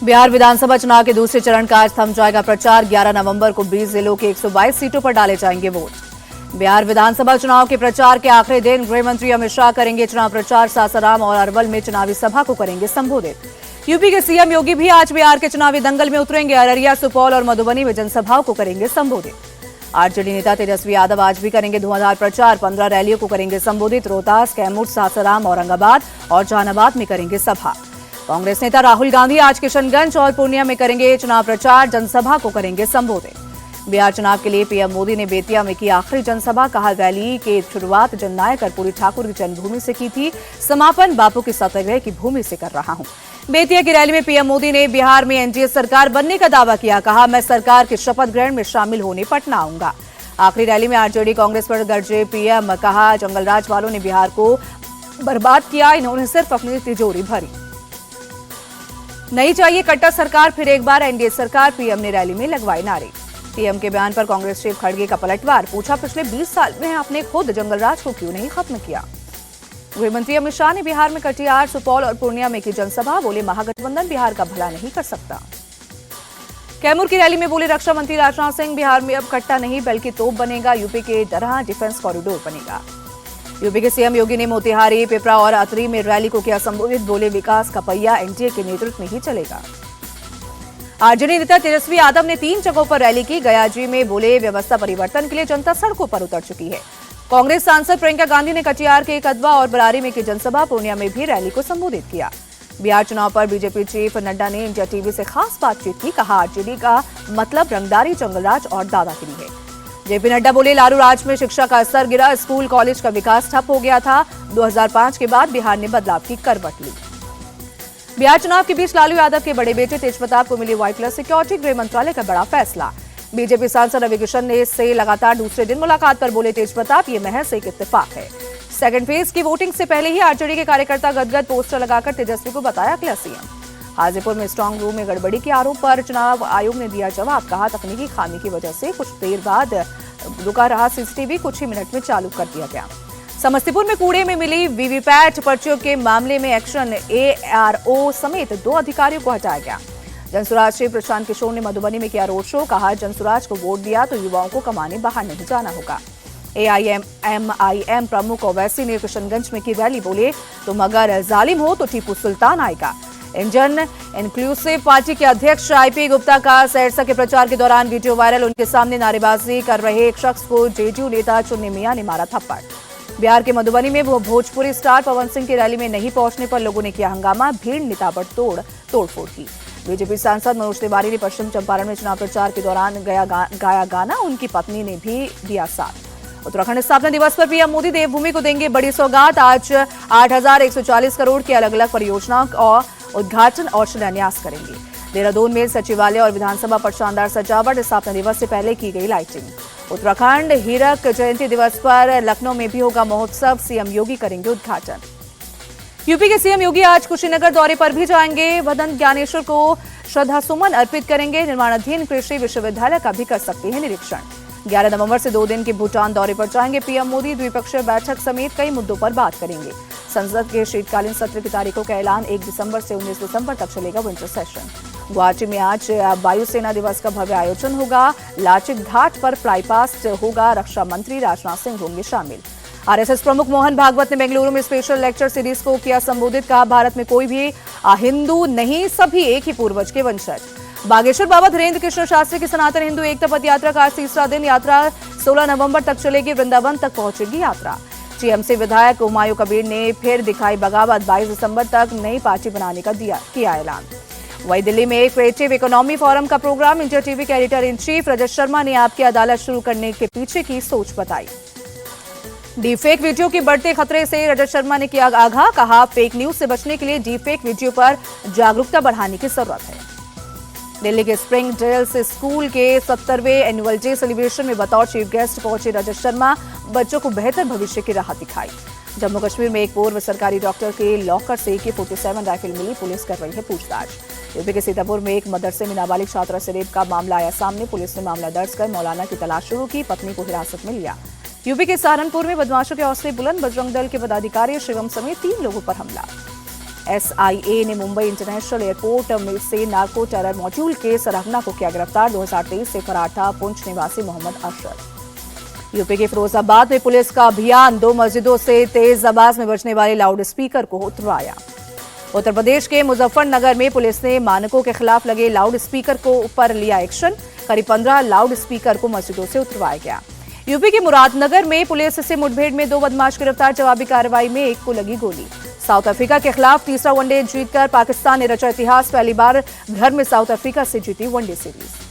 बिहार विधानसभा चुनाव के दूसरे चरण का आज थम जाएगा प्रचार। 11 नवंबर को 20 जिलों के 122 सीटों पर डाले जाएंगे वोट। बिहार विधानसभा चुनाव के प्रचार के आखिरी दिन गृह मंत्री अमित शाह करेंगे चुनाव प्रचार। सासाराम और अरवल में चुनावी सभा को करेंगे संबोधित। यूपी के सीएम योगी भी आज बिहार के चुनावी दंगल में उतरेंगे। अररिया, सुपौल और मधुबनी में जनसभाओं को करेंगे संबोधित। आरजेडी नेता तेजस्वी यादव आज भी करेंगे धुआंधार प्रचार। 15 रैलियों को करेंगे संबोधित। रोहतास, कैमूर, सासाराम, औरंगाबाद और जहानाबाद में करेंगे सभा। कांग्रेस नेता राहुल गांधी आज किशनगंज और पूर्णिया में करेंगे चुनाव प्रचार। जनसभा को करेंगे संबोधित। बिहार चुनाव के लिए पीएम मोदी ने बेतिया में की आखिरी जनसभा। कहा, रैली की शुरुआत जननायक कर्पूरी ठाकुर की जन्मभूमि से की थी, समापन बापू की सत्यग्रह की भूमि से कर रहा हूं। बेतिया की रैली में पीएम मोदी ने बिहार में एनडीए सरकार बनने का दावा किया। कहा, मैं सरकार के शपथ ग्रहण में शामिल होने पटना आऊंगा। आखिरी रैली में आरजेडी कांग्रेस पर गरजे पीएम। कहा, जंगलराज वालों ने बिहार को बर्बाद किया, इन्होंने सिर्फ अपनी तिजोरी भरी। नहीं चाहिए कट्टर सरकार, फिर एक बार एनडीए सरकार, पीएम ने रैली में लगवाए नारे। पीएम के बयान पर कांग्रेस चीफ खड़गे का पलटवार। पूछा, पिछले 20 साल में आपने खुद जंगलराज को क्यों नहीं खत्म किया। गृह मंत्री अमित शाह ने बिहार में कटिहार, सुपौल और पूर्णिया में की जनसभा। बोले, महागठबंधन बिहार का भला नहीं कर सकता। कैमूर की रैली में बोले रक्षा मंत्री राजनाथ सिंह, बिहार में अब कट्टा नहीं बल्कि तोप बनेगा। यूपी के तरह डिफेंस कॉरिडोर बनेगा। यूपी के सीएम योगी ने मोतिहारी, पिपरा और अतरी में रैली को किया संबोधित। बोले, विकास का पहिया एनडीए के नेतृत्व में ही चलेगा। आरजेडी नेता तेजस्वी यादव ने 3 जगहों पर रैली की। गयाजी में बोले, व्यवस्था परिवर्तन के लिए जनता सड़कों पर उतर चुकी है। कांग्रेस सांसद प्रियंका गांधी ने कटिहार के कदवा और बरारी में की जनसभा। पूर्णिया में भी रैली को संबोधित किया। बिहार चुनाव पर बीजेपी चीफ नड्डा ने इंडिया टीवी से खास बातचीत की। कहा, आरजेडी का मतलब रंगदारी, जंगलराज और दादागिरी है। जेपी नड्डा बोले, लालू राज में शिक्षा का स्तर गिरा, स्कूल कॉलेज का विकास ठप हो गया था। 2005 के बाद बिहार ने बदलाव की करवट ली। बिहार चुनाव के बीच लालू यादव के बड़े बेटे तेजप्रताप को मिली Y+ सिक्योरिटी। गृह मंत्रालय का बड़ा फैसला। बीजेपी सांसद रवि किशन ने से लगातार दूसरे दिन मुलाकात पर बोले तेजप्रताप, ये महज एक इत्तेफाक है। सेकंड फेज की वोटिंग से पहले ही आरजेडी के कार्यकर्ता गदगद पोस्टर लगाकर तेजस्वी को बताया अगला सीएम। हाजीपुर में स्ट्रांग रूम में गड़बड़ी के आरोप पर चुनाव आयोग ने दिया जवाब। कहा, तकनीकी खामी की वजह से कुछ देर बाद रुका रहा सीसीटीवी कुछ ही मिनट में चालू कर दिया गया। समस्तीपुर में कूड़े में मिली वीवीपैट पर्चियों के मामले में एक्शन। एआरओ समेत 2 अधिकारियों को हटाया गया। जनसुराज श्री प्रशांत किशोर ने मधुबनी में किया रोड शो। कहा, जनसुराज को वोट दिया तो युवाओं को कमाने बाहर नहीं जाना होगा। एआईएम प्रमुख ओवैसी ने किशनगंज में की रैली। बोले, तुम अगर जालिम हो तो टीपू सुल्तान आएगा। इंडियन इंक्लूसिव पार्टी के अध्यक्ष आईपी गुप्ता का सहरसा के प्रचार के दौरान वीडियो वायरल। उनके सामने नारेबाजी कर रहे एक शख्स को जेडीयू नेता चुन्नी मियां ने मारा थप्पड़। बिहार के मधुबनी में वो भोजपुरी स्टार पवन सिंह की रैली में नहीं पहुंचने पर लोगों ने किया हंगामा। भीड़ ने तोड़फोड़ की। बीजेपी सांसद मनोज तिवारी ने पश्चिम चंपारण में चुनाव प्रचार के दौरान गाया गाना। उनकी पत्नी ने भी दिया साथ। उत्तराखंड स्थापना दिवस पर पीएम मोदी देवभूमि को देंगे बड़ी सौगात। आज 8,140 करोड़ की अलग अलग परियोजनाओं का उद्घाटन और शिलान्यास करेंगे। देहरादून में सचिवालय और विधानसभा पर शानदार सजावट। स्थापना दिवस से पहले की गई लाइटिंग। उत्तराखंड हीरक जयंती दिवस पर लखनऊ में भी होगा महोत्सव। सीएम योगी करेंगे उद्घाटन। यूपी के सीएम योगी आज कुशीनगर दौरे पर भी जाएंगे। भदंत ज्ञानेश्वर को श्रद्धासुमन अर्पित करेंगे। निर्माणाधीन कृषि विश्वविद्यालय का भी कर सकते हैं निरीक्षण। 11 नवंबर से 2 दिन के भूटान दौरे पर जाएंगे पीएम मोदी। द्विपक्षीय बैठक समेत कई मुद्दों पर बात करेंगे। संसद के शीतकालीन सत्र की तारीखों का ऐलान। 1 दिसंबर से 19 दिसंबर तक चलेगा विंटर सेशन। गुवाहाटी में आज वायुसेना दिवस का भव्य आयोजन होगा। लाचित घाट पर फ्लाई पास्ट होगा। रक्षा मंत्री राजनाथ सिंह होंगे शामिल। आरएसएस प्रमुख मोहन भागवत ने बेंगलुरु में स्पेशल लेक्चर सीरीज को किया संबोधित। कहा, भारत में कोई भी हिंदू नहीं, सभी एक ही पूर्वज के वंशज। बागेश्वर बाबा धीरेन्द्र कृष्ण शास्त्री की सनातन हिंदू एकता पथ यात्रा का आज 3रा दिन। यात्रा 16 नवंबर तक चलेगी। वृंदावन तक पहुंचेगी यात्रा। टीएमसी विधायक हुमायूं कबीर ने फिर दिखाई बगावत। 22 दिसंबर तक नई पार्टी बनाने का किया ऐलान। वही दिल्ली में एक क्रिएटिव इकोनॉमी फोरम का प्रोग्राम। इंडिया टीवी के editor in chief Rajat Sharma ने आपकी अदालत शुरू करने के पीछे की सोच बताई। डीफेक वीडियो के बढ़ते खतरे से रजत शर्मा ने किया आगाह। कहा, फेक न्यूज से बचने के लिए डीफेक वीडियो पर जागरूकता बढ़ाने की जरूरत है। दिल्ली के स्प्रिंग डेल्स स्कूल के 70वें एनुअल डे सेलिब्रेशन में बतौर चीफ गेस्ट पहुंचे रजत शर्मा। बच्चों को बेहतर भविष्य की राह दिखाई। जम्मू कश्मीर में एक पूर्व सरकारी डॉक्टर के लॉकर से AK-47 राइफल मिली। पुलिस कर रही है पूछताछ। यूपी के सीतापुर में एक मदरसे में नाबालिग छात्रा से रेप का मामला आया सामने। पुलिस ने मामला दर्ज कर मौलाना की तलाश शुरू की। पत्नी को हिरासत में लिया। यूपी के सहारनपुर में बदमाशों के हौसले बुलंद। बजरंग दल के पदाधिकारी शिवम समेत 3 लोगों पर हमला। SIA ने मुंबई इंटरनेशनल एयरपोर्ट में से नार्को टेरर मॉड्यूल के सरगना को किया गिरफ्तार। 2023 से फरार था पुंछ निवासी मोहम्मद अशरफ। यूपी के फिरोजाबाद में पुलिस का अभियान, 2 मस्जिदों से तेज आवाज में बजने वाले लाउड स्पीकर को उतरवाया। उत्तर प्रदेश के मुजफ्फरनगर में पुलिस ने मानकों के खिलाफ लगे लाउड स्पीकर को ऊपर लिया एक्शन। करीब 15 लाउड स्पीकर को मस्जिदों से उतरवाया गया। यूपी के मुरादनगर में पुलिस से मुठभेड़ में 2 बदमाश गिरफ्तार। जवाबी कार्रवाई में एक को लगी गोली। साउथ अफ्रीका के खिलाफ तीसरा वनडे जीतकर पाकिस्तान ने रचा इतिहास। पहली बार घर में साउथ अफ्रीका से जीती वनडे सीरीज।